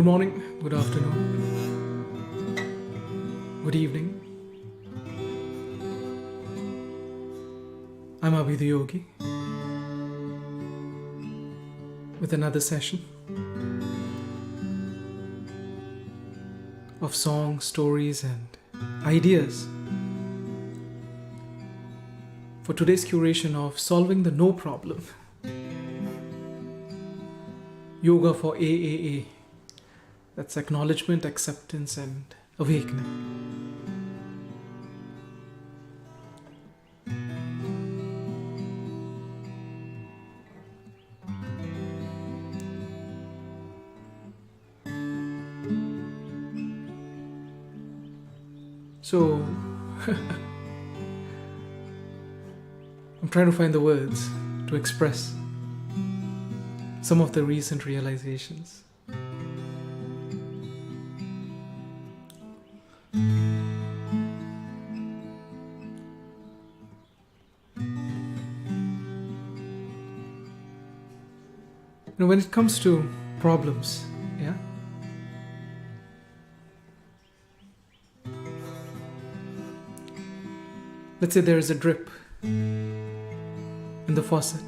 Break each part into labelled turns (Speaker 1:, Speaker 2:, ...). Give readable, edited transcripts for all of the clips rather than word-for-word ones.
Speaker 1: Good morning, good afternoon, good evening. I'm Abhi DhiYogi with another session of songs, stories, and ideas for today's curation of solving the no problem. Yoga for AAA. That's acknowledgement, acceptance, and awakening. So, I'm trying to find the words to express some of the recent realizations. When it comes to problems, let's say there is a drip in the faucet.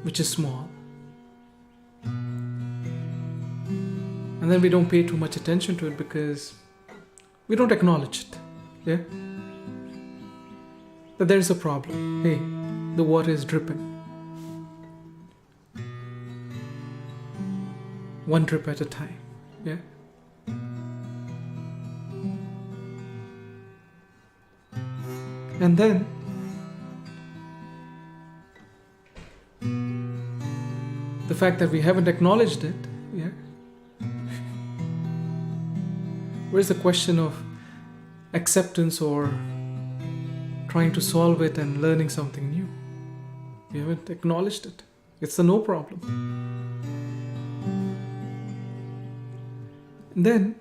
Speaker 1: Which is small. And then we don't pay too much attention to it because we don't acknowledge it. That there is a problem. Hey, the water is dripping. One drip at a time. And then the fact that we haven't acknowledged it, where's the question of acceptance or trying to solve it and learning something new? We haven't acknowledged it. It's a no problem. And then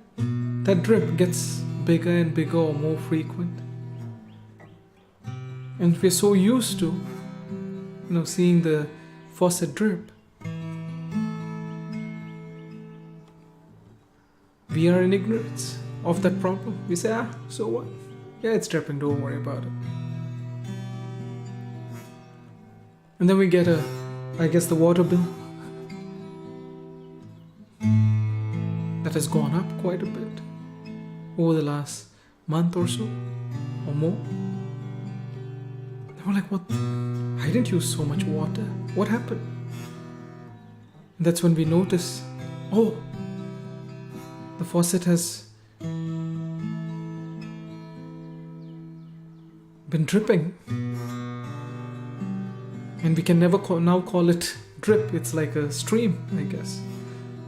Speaker 1: that drip gets bigger and bigger or more frequent. And we're so used to, seeing the faucet drip. We are in ignorance of that problem. We say, so what? Yeah, it's dripping, don't worry about it. And then we get the water bill that has gone up quite a bit over the last month or so, or more. And we're like, what? I didn't use so much water. What happened? And that's when we notice, the faucet has been dripping. And we can never now call it drip. It's like a stream, I guess,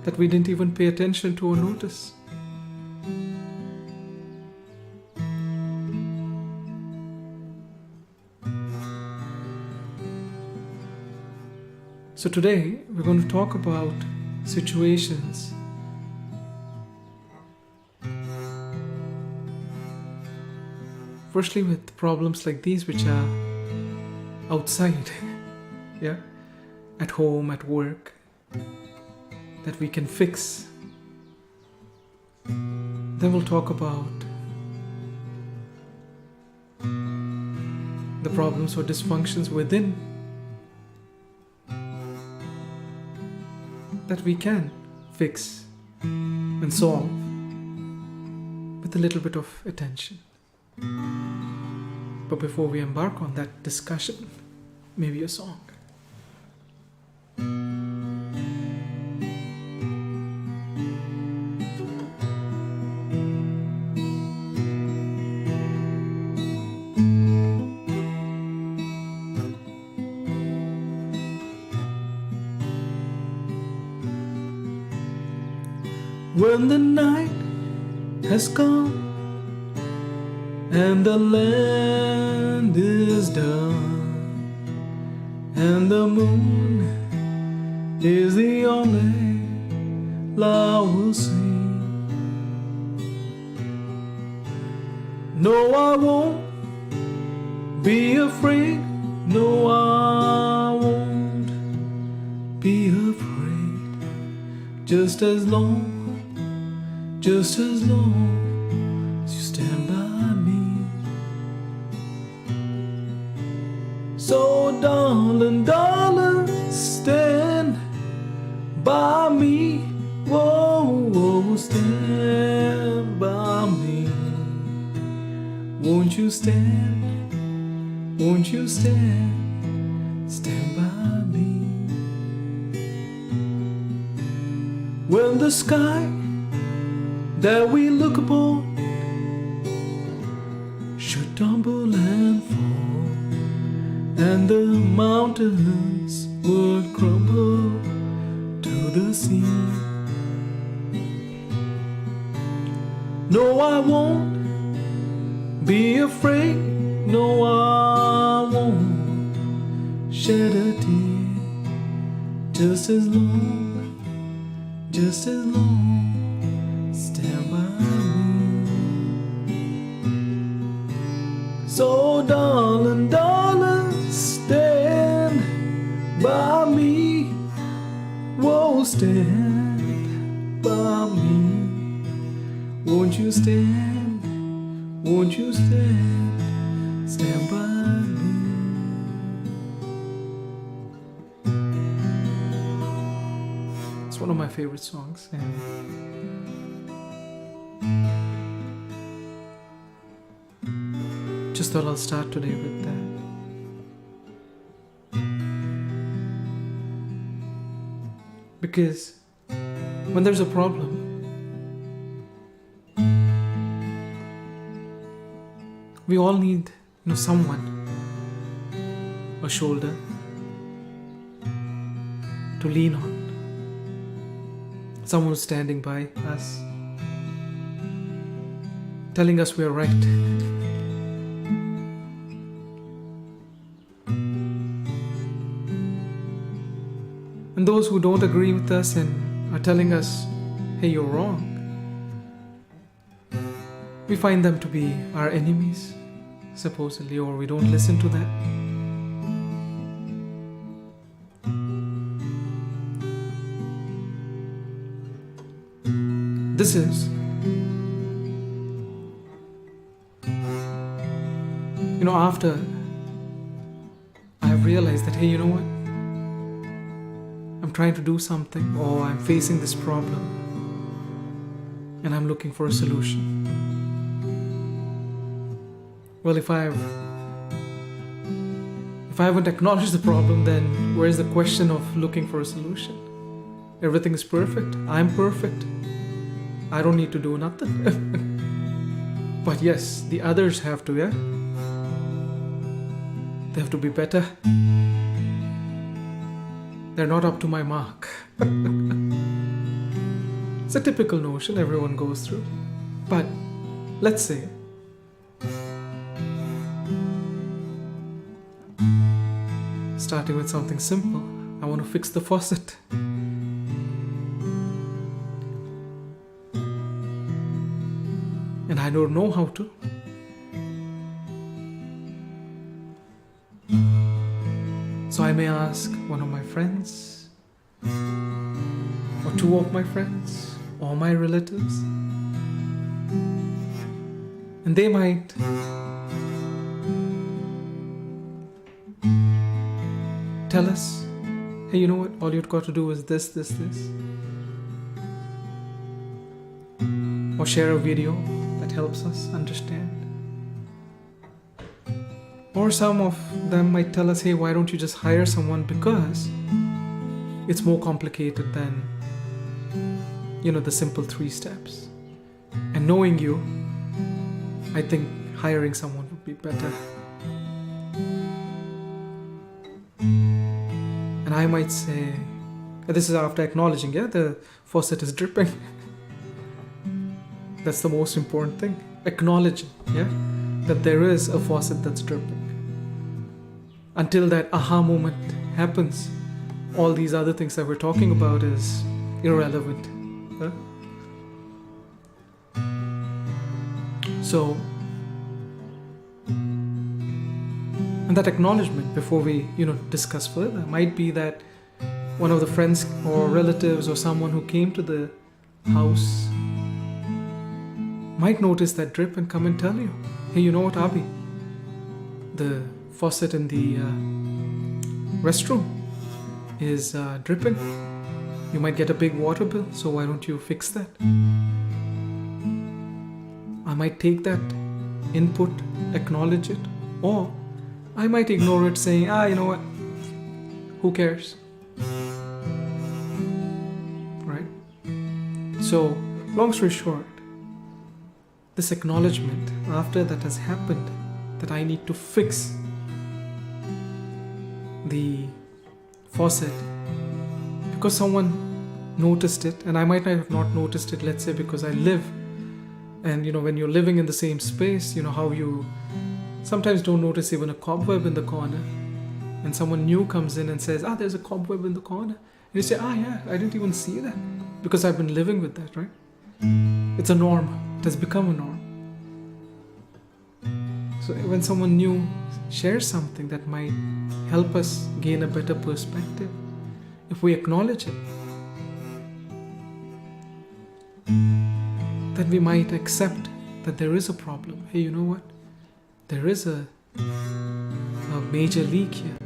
Speaker 1: that we didn't even pay attention to or notice. So today, we're going to talk about situations firstly with problems like these which are outside, at home, at work, that we can fix. Then we'll talk about the problems or dysfunctions within that we can fix and solve with a little bit of attention. But before we embark on that discussion, maybe a song. When the night has come and the land is done and the moon is the only I will see. No, I won't be afraid. No, I won't be afraid. Just as long as you stand by me. So darling, stand by me. Whoa, stand by me. Won't you stand? Won't you stand? Stand by me. When the sky that we look upon should tumble and fall, and the mountains would crumble to the sea. No, I won't be afraid. No, I won't shed a tear. Just as long, stand by me. So darling, stand by me. Whoa, stand by me. Won't you stand? Won't you stand? Stand by me. It's one of my favorite songs, and just thought I'll start today with that. Because when there's a problem, we all need, someone, a shoulder to lean on, someone who's standing by us, telling us we are right. And those who don't agree with us and are telling us, hey, you're wrong, we find them to be our enemies, supposedly, or we don't listen to that. This is, after I have realized that, hey, you know what? I'm trying to do something, or I'm facing this problem, and I'm looking for a solution. Well, if I haven't acknowledged the problem, then where's the question of looking for a solution? Everything is perfect. I'm perfect. I don't need to do nothing. But yes, the others have to, yeah? They have to be better. They're not up to my mark. It's a typical notion everyone goes through. But let's say, starting with something simple, I want to fix the faucet. And I don't know how to. So I may ask one of my friends, or two of my friends, or my relatives. And they might tell us, hey, you know what? All you've got to do is this. Or share a video that helps us understand. Or some of them might tell us, hey, why don't you just hire someone, because it's more complicated than, the simple 3 steps. And knowing you, I think hiring someone would be better. And I might say, this is after acknowledging, the faucet is dripping. That's the most important thing. Acknowledging, that there is a faucet that's dripping. Until that aha moment happens, all these other things that we're talking about is irrelevant. So, and that acknowledgement before we, discuss further might be that one of the friends or relatives or someone who came to the house might notice that drip and come and tell you, hey, you know what, Abhi? The faucet in the restroom is dripping. You might get a big water bill, so why don't you fix that? I might take that input, acknowledge it, or I might ignore it saying, you know what, who cares? Right? So, long story short, this acknowledgement after that has happened, that I need to fix the faucet because someone noticed it, and I might have not noticed it, let's say because I live, and when you're living in the same space, how you sometimes don't notice even a cobweb in the corner, and someone new comes in and says, there's a cobweb in the corner, and you say, yeah, I didn't even see that because I've been living with that, right? It's a norm. It has become a norm. So when someone new shares something that might help us gain a better perspective, if we acknowledge it, then we might accept that there is a problem. Hey, you know what? There is a major leak here,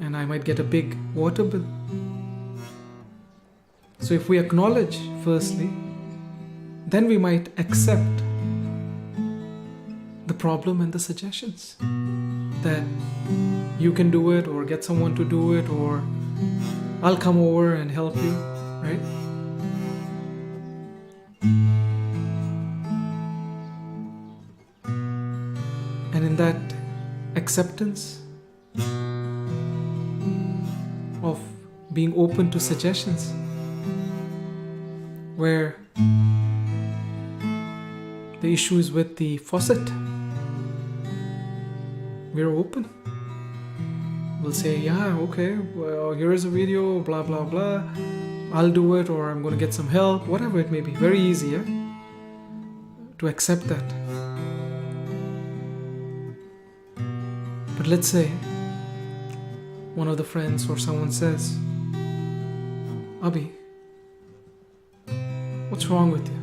Speaker 1: and I might get a big water bill. So if we acknowledge firstly, then we might accept the problem and the suggestions that you can do it, or get someone to do it, or I'll come over and help you, right? And in that acceptance of being open to suggestions, where the issue is with the faucet, we're open. We'll say, yeah, okay, well, here is a video, blah, blah, blah. I'll do it, or I'm going to get some help, whatever it may be. Very easy, yeah? To accept that. But let's say one of the friends or someone says, Abhi, what's wrong with you?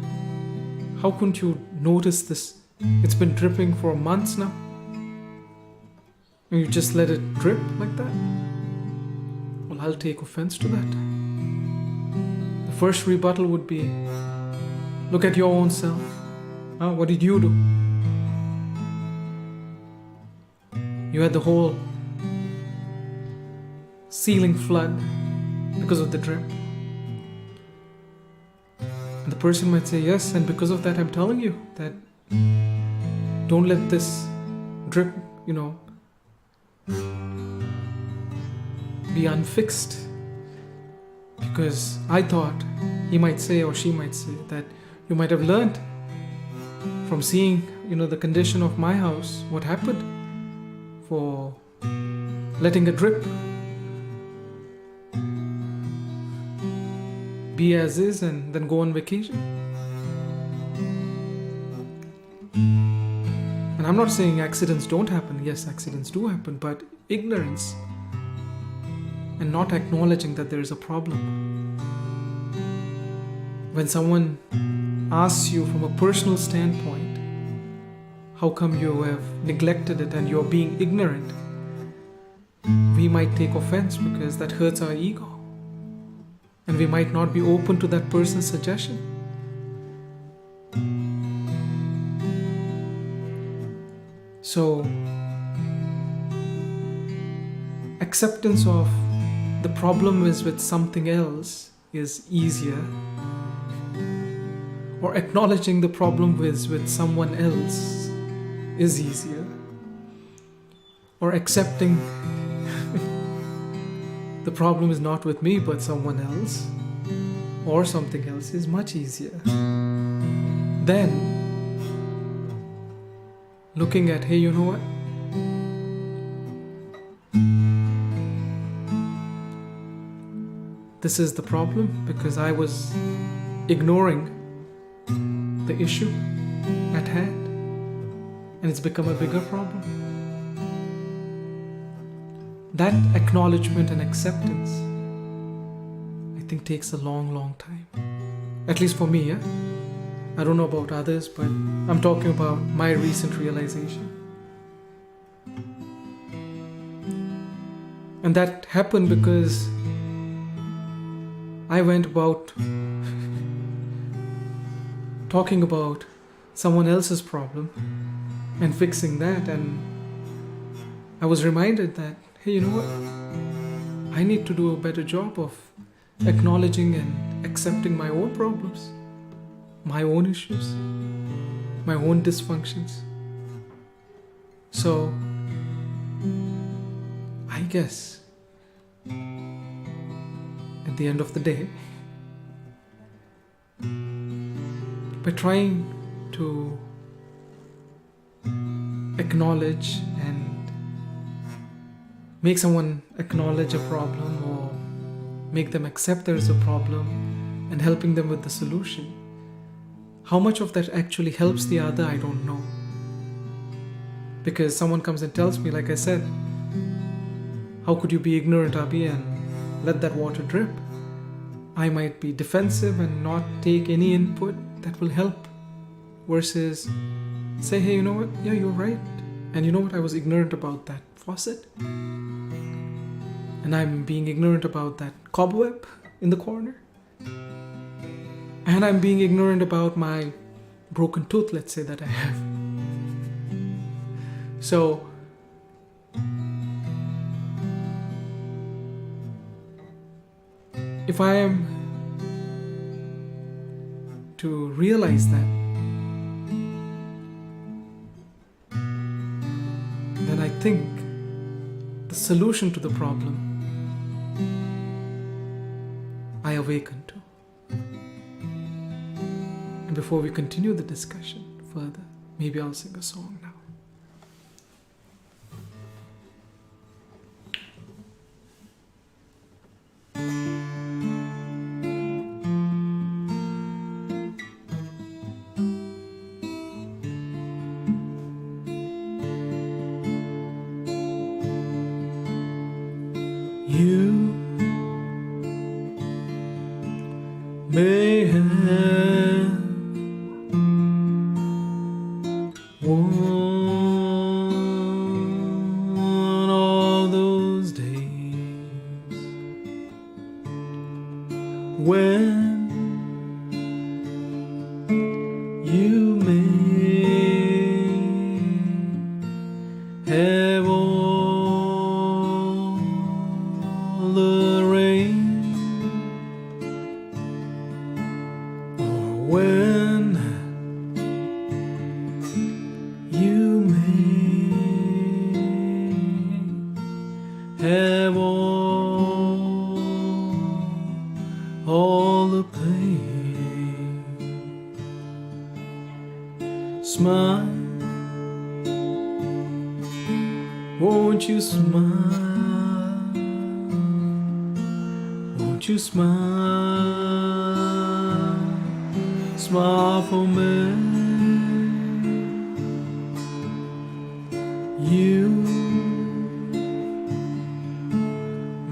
Speaker 1: How couldn't you notice this? It's been dripping for months now. And you just let it drip like that? Well, I'll take offense to that. The first rebuttal would be, look at your own self. What did you do? You had the whole ceiling flood because of the drip. And the person might say, yes, and because of that I'm telling you that don't let this drip, be unfixed. Because I thought, he might say or she might say, that you might have learned from seeing, the condition of my house, what happened for letting a drip be as is and then go on vacation. And I'm not saying accidents don't happen. Yes, accidents do happen, but ignorance and not acknowledging that there is a problem. When someone asks you from a personal standpoint, how come you have neglected it and you're being ignorant, we might take offense because that hurts our ego. And we might not be open to that person's suggestion. So, acceptance of the problem is with something else is easier, or acknowledging the problem is with someone else is easier, or accepting the problem is not with me but someone else or something else is much easier. Then looking at, hey, you know what? This is the problem because I was ignoring the issue at hand and it's become a bigger problem. That acknowledgement and acceptance think takes a long time. At least for me, yeah? I don't know about others, but I'm talking about my recent realization. And that happened because I went about talking about someone else's problem and fixing that, and I was reminded that, hey, you know what? I need to do a better job of acknowledging and accepting my own problems, my own issues, my own dysfunctions. So, I guess, at the end of the day, by trying to acknowledge and make someone acknowledge a problem or make them accept there is a problem and helping them with the solution, how much of that actually helps the other, I don't know. Because someone comes and tells me, like I said, how could you be ignorant, Abhi, and let that water drip? I might be defensive and not take any input that will help, versus say, hey, you know what? Yeah, you're right. And you know what? I was ignorant about that faucet. And I'm being ignorant about that cobweb in the corner. And I'm being ignorant about my broken tooth, let's say, that I have. So, if I am to realize that, then I think the solution to the problem I awaken to. And before we continue the discussion further, maybe I'll sing a song now. You may have one of those days when you may have all the rain, or when you may have all the pain. Smile, won't you smile? Won't you smile? Smile for me. You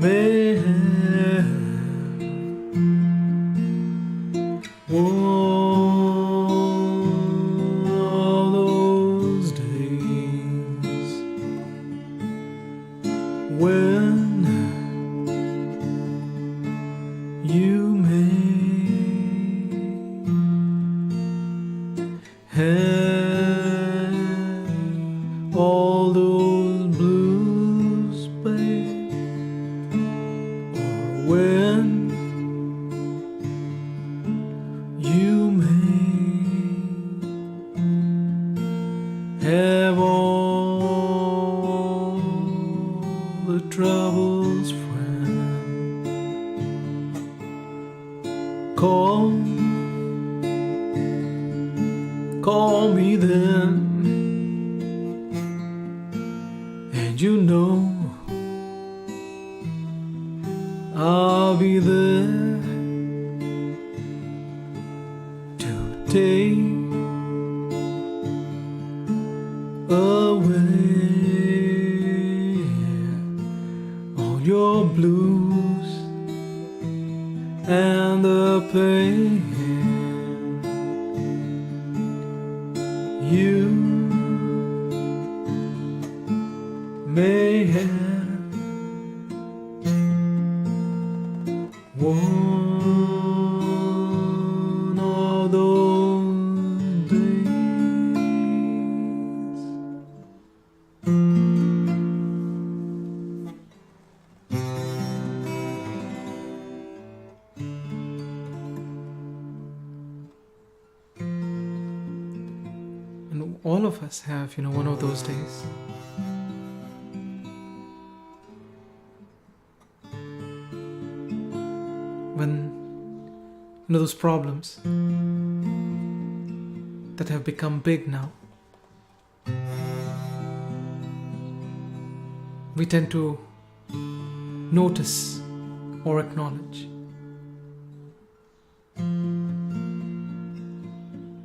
Speaker 1: may have one of those days when you may have all those blues, babe, or when you may have all the troubles, friend. Call me then, and you know I'll be there to take away all your blues and the pain. You may have one of those days. And all of us have, one of those days. When, those problems that have become big now, we tend to notice or acknowledge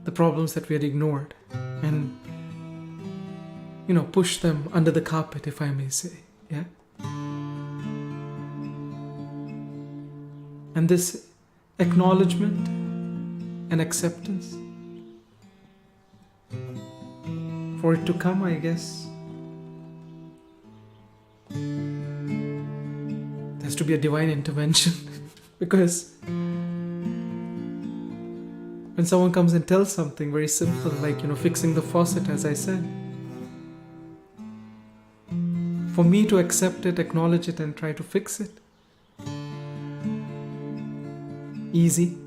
Speaker 1: the problems that we had ignored and push them under the carpet, if I may say. Yeah. And this acknowledgement and acceptance, for it to come, I guess, there has to be a divine intervention. Because when someone comes and tells something very simple, like, fixing the faucet, as I said, for me to accept it, acknowledge it, and try to fix it, easy.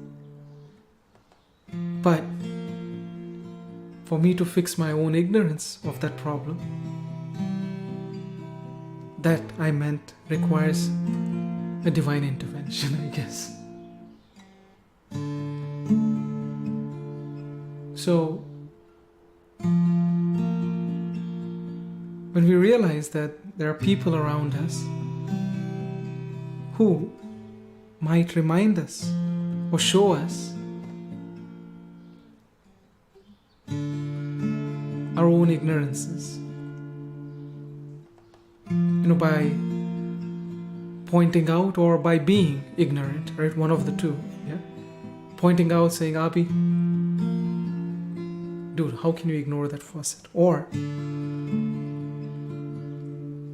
Speaker 1: But for me to fix my own ignorance of that problem, that I meant requires a divine intervention, I guess. So when we realize that there are people around us who might remind us or show us our own ignorances, by pointing out or by being ignorant, right? One of the two, yeah? Pointing out, saying, Abhi, dude, how can you ignore that faucet? Or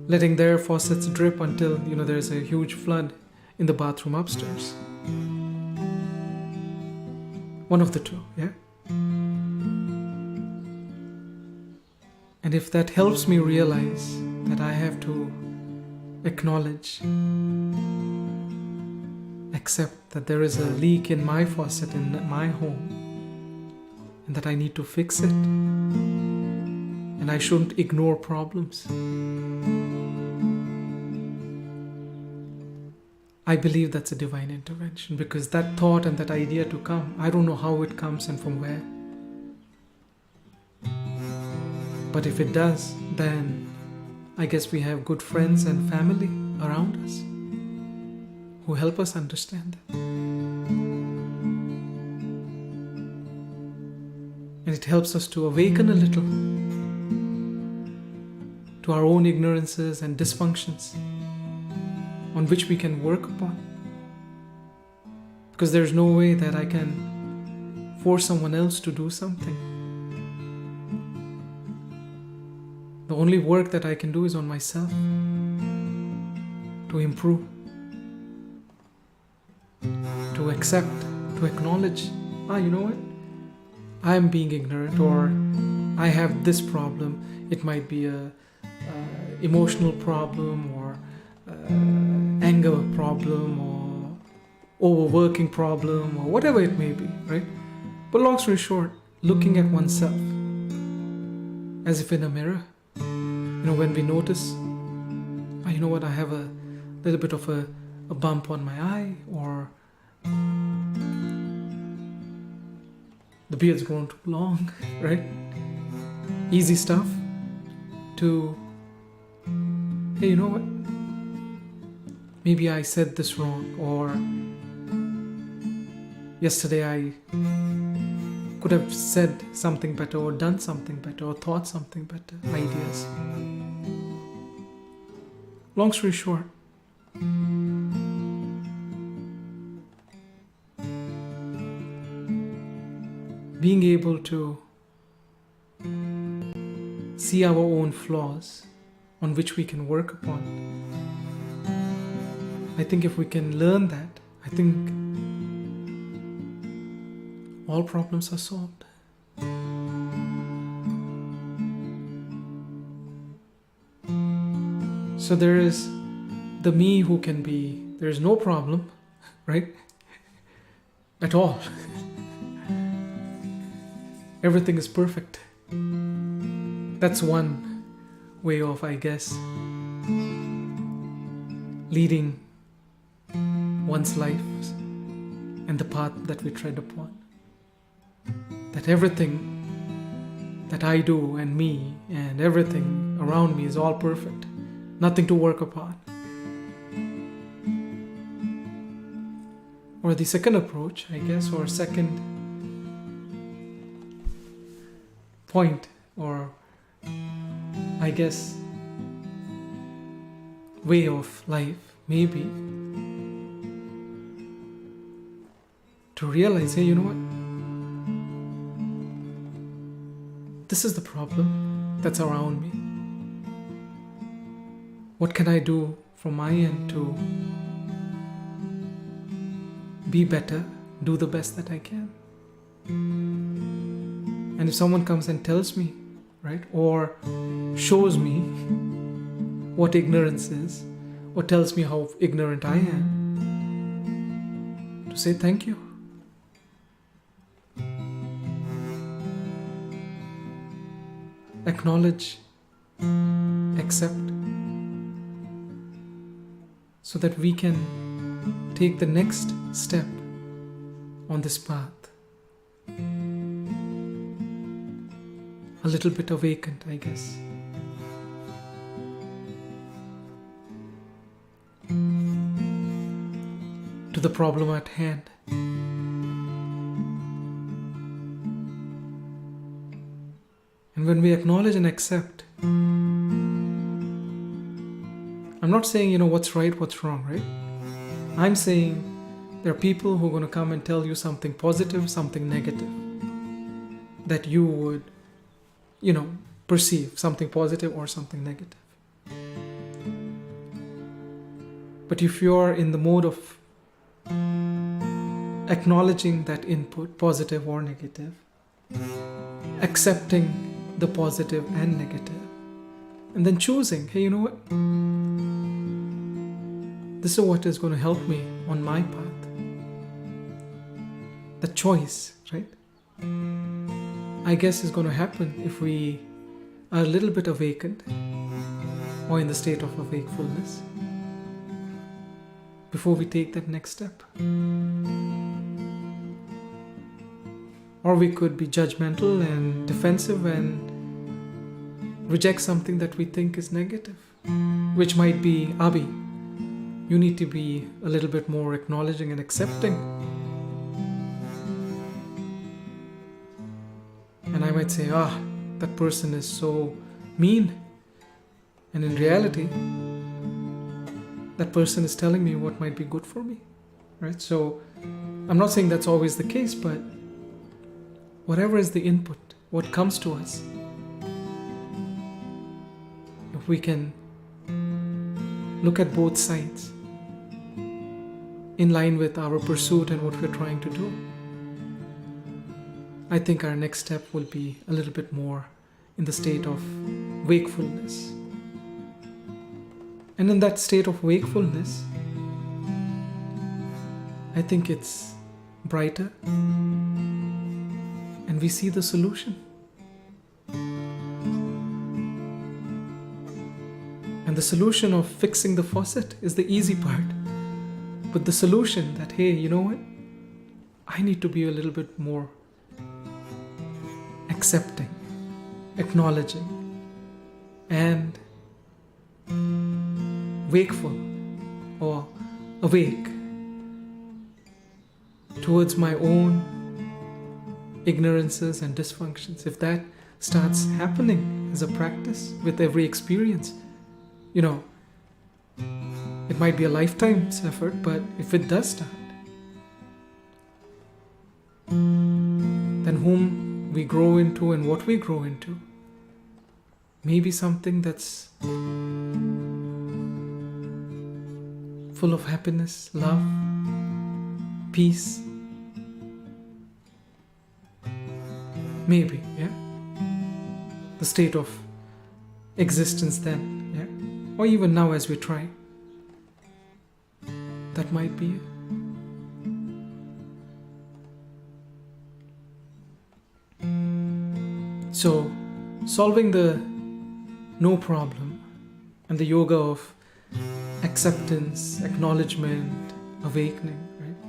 Speaker 1: letting their faucets drip until, there's a huge flood in the bathroom upstairs. One of the two, yeah? And if that helps me realize that I have to acknowledge, accept that there is a leak in my faucet in my home, and that I need to fix it, and I shouldn't ignore problems, I believe that's a divine intervention, because that thought and that idea to come, I don't know how it comes and from where. But if it does, then I guess we have good friends and family around us who help us understand that. And it helps us to awaken a little to our own ignorances and dysfunctions on which we can work upon. Because there's no way that I can force someone else to do something. The only work that I can do is on myself to improve, to accept, to acknowledge, you know what? I am being ignorant, or I have this problem. It might be a emotional problem, or anger problem, or overworking problem, or whatever it may be, right? But long story short, looking at oneself as if in a mirror, when we notice, you know what, I have a little bit of a bump on my eye, or the beard's grown too long, right? Easy stuff to, hey, you know what? Maybe I said this wrong, or yesterday I could have said something better, or done something better, or thought something better, ideas. Long story short, being able to see our own flaws on which we can work upon. I think if we can learn that, I think all problems are solved. So there is the me who can be, there is no problem, right? At all. Everything is perfect. That's one way of, I guess, leading one's life and the path that we tread upon. That everything that I do and me and everything around me is all perfect. Nothing to work upon. Or the second approach, I guess, or second point, or I guess way of life, maybe to realize, hey, you know what? This is the problem that's around me. What can I do from my end to be better, do the best that I can? And if someone comes and tells me, right, or shows me what ignorance is, or tells me how ignorant I am, to say thank you. Acknowledge, accept, so that we can take the next step on this path. A little bit awakened, I guess. To the problem at hand. And when we acknowledge and accept, I'm not saying, what's right, what's wrong, right? I'm saying there are people who are going to come and tell you something positive, something negative, that you would, perceive something positive or something negative. But if you're in the mode of acknowledging that input, positive or negative, accepting the positive and negative, and then choosing, hey, you know what? This is what is going to help me on my path. The choice, right? I guess is going to happen if we are a little bit awakened or in the state of awakefulness before we take that next step. Or we could be judgmental and defensive and reject something that we think is negative, which might be, Abhi, you need to be a little bit more acknowledging and accepting. And I might say, that person is so mean. And in reality, that person is telling me what might be good for me, right? So I'm not saying that's always the case, but whatever is the input, what comes to us, if we can look at both sides in line with our pursuit and what we're trying to do, I think our next step will be a little bit more in the state of wakefulness. And in that state of wakefulness, I think it's brighter and we see the solution. And the solution of fixing the faucet is the easy part. But the solution that, hey, you know what? I need to be a little bit more accepting, acknowledging, and wakeful or awake towards my own ignorances and dysfunctions. If that starts happening as a practice with every experience, it might be a lifetime's effort, but if it does start, then whom we grow into and what we grow into may be something that's full of happiness, love, peace. Maybe, yeah? The state of existence then, yeah? Or even now as we try. That might be it. So, solving the no problem and the yoga of acceptance, acknowledgement, awakening, right?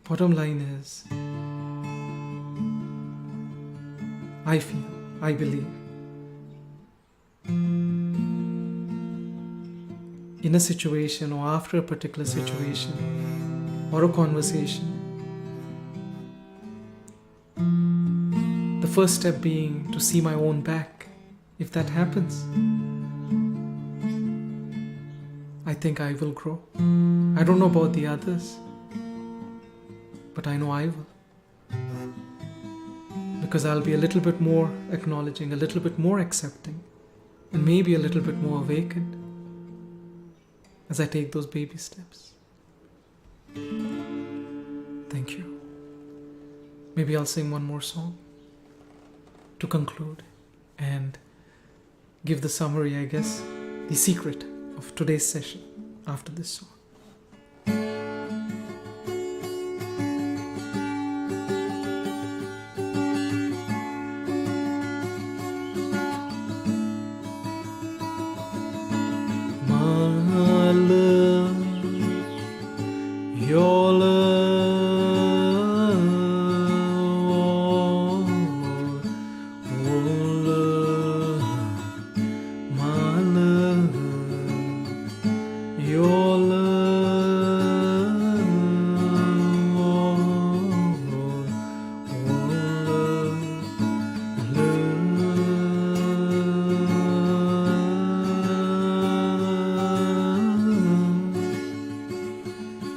Speaker 1: Bottom line is, I feel, I believe, in a situation or after a particular situation or a conversation, the first step being to see my own back. If that happens, I think I will grow. I don't know about the others, but I know I will. Because I'll be a little bit more acknowledging, a little bit more accepting, and maybe a little bit more awakened as I take those baby steps. Thank you. Maybe I'll sing one more song to conclude and give the summary, I guess, the secret of today's session after this song. My love, your love, love, my love, your love,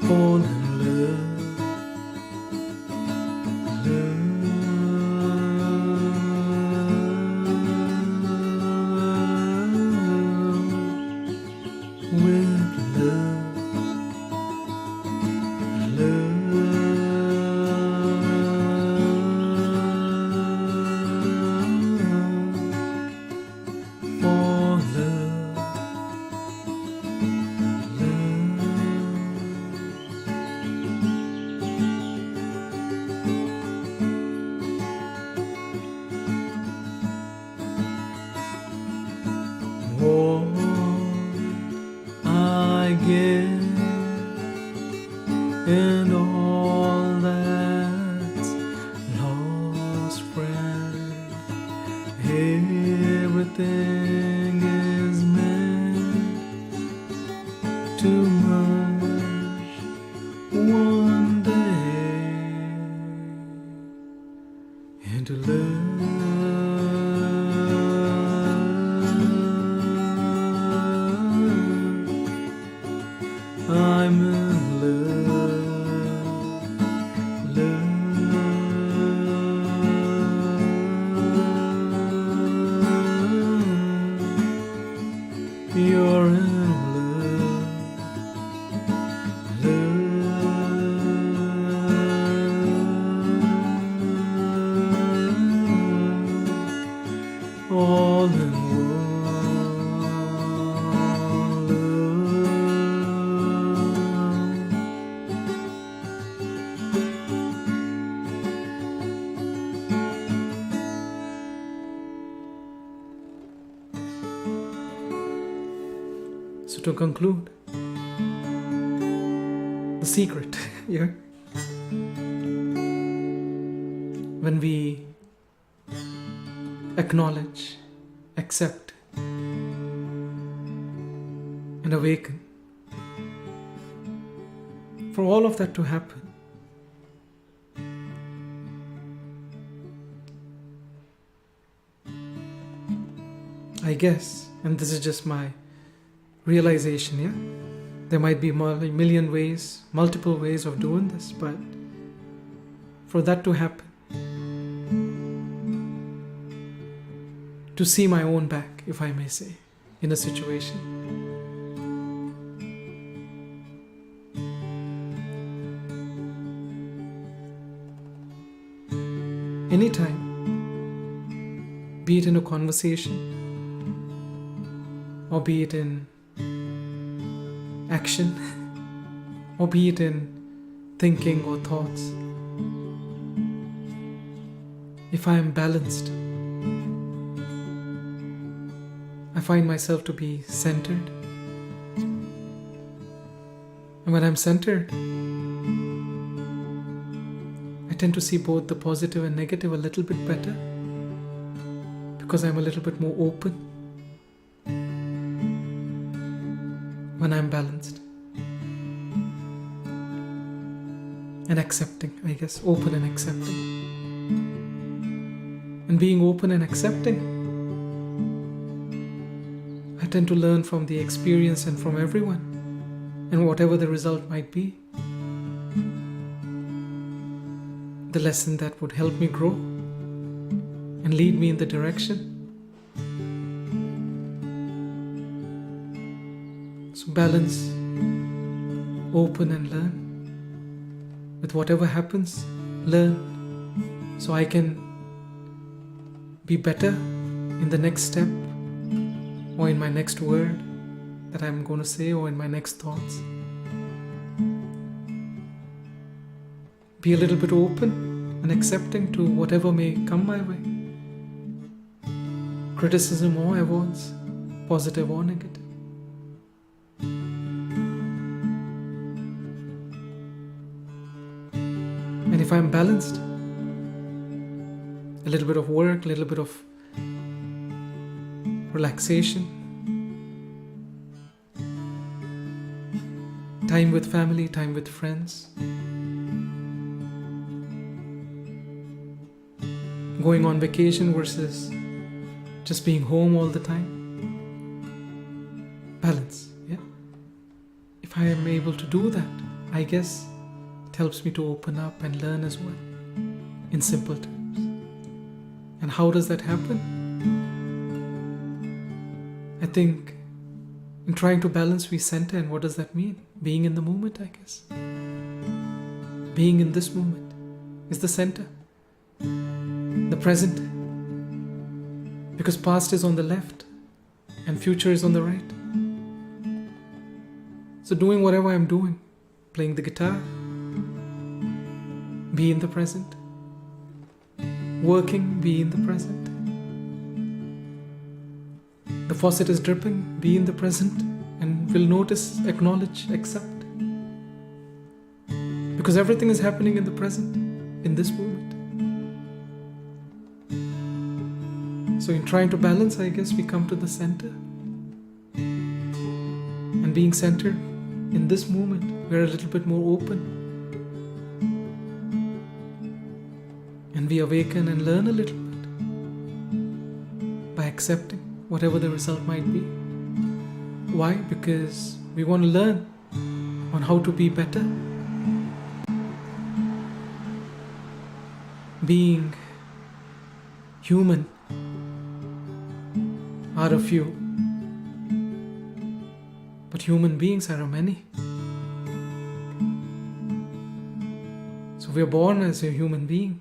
Speaker 1: fall in what I get and all that's lost, friend. Everything is meant to merge one day into love. I'm in love. You're in love. All in So to conclude, the secret here, when we acknowledge, accept, and awaken, for all of that to happen, I guess, and this is just my realization, yeah, There might be million ways, multiple ways of doing this, but for that to happen, to see my own back, if I may say, in a situation, anytime, be it in a conversation or be it in action or be it in thinking or thoughts, if I am balanced, I find myself to be centered. And when I'm centered, I tend to see both the positive and negative a little bit better because I'm a little bit more open when I'm balanced. And accepting, I guess, open and accepting. And being open and accepting, I tend to learn from the experience and from everyone, and whatever the result might be, the lesson that would help me grow and lead me in the direction. So balance, open and learn. With whatever happens, learn so I can be better in the next step or in my next word that I'm going to say or in my next thoughts. Be a little bit open and accepting to whatever may come my way. Criticism or awards, positive or negative. And if I'm balanced, a little bit of work, a little bit of relaxation, time with family, time with friends, going on vacation versus just being home all the time. Balance, yeah. If I am able to do that, I guess it helps me to open up and learn as well, in simple terms. And how does that happen? I think in trying to balance, we center, and what does that mean? Being in the moment, I guess. Being in this moment is the center, the present. Because past is on the left and future is on the right. So doing whatever I'm doing, playing the guitar, be in the present. Working, be in the present. The faucet is dripping, be in the present, and will notice, acknowledge, accept. Because everything is happening in the present, in this moment. So in trying to balance, I guess we come to the center. And being centered in this moment, we're a little bit more open. And we awaken and learn a little bit by accepting whatever the result might be. Why? Because we want to learn on how to be better. Being human are a few, but human beings are a many. So we are born as a human being.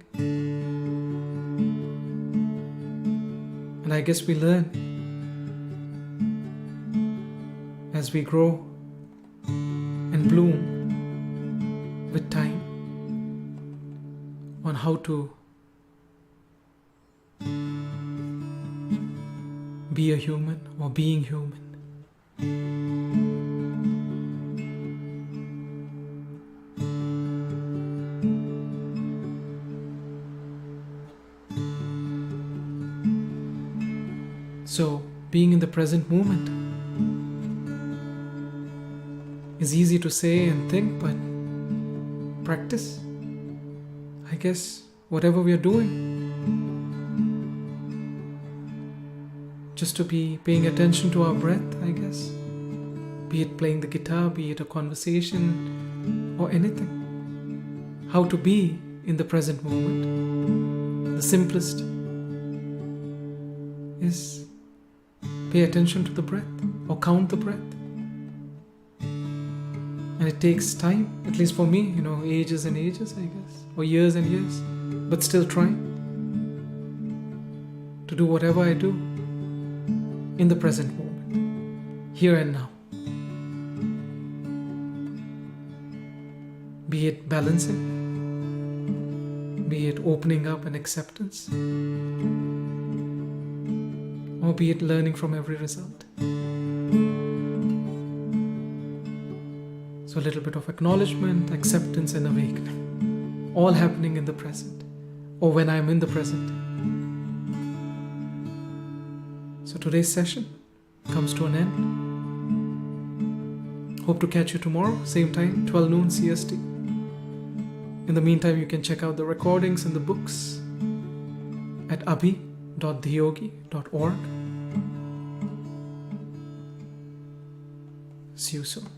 Speaker 1: And I guess we learn as we grow and bloom with time on how to be a human or being human. So, being in the present moment is easy to say and think, but practice, I guess, whatever we are doing, just to be paying attention to our breath, I guess, Be it playing the guitar, be it a conversation, or anything. How to be in the present moment. The simplest is pay attention to the breath or count the breath. And it takes time, at least for me, ages and ages, I guess, or years and years, but still trying to do whatever I do in the present moment, here and now. Be it balancing, be it opening up and acceptance, or be it learning from every result. So a little bit of acknowledgement, acceptance, and awakening, all happening in the present, or when I'm in the present. So today's session comes to an end. Hope to catch you tomorrow, same time, 12 noon CST. In the meantime, you can check out the recordings and the books at abhi.dhiyogi.org. See you soon.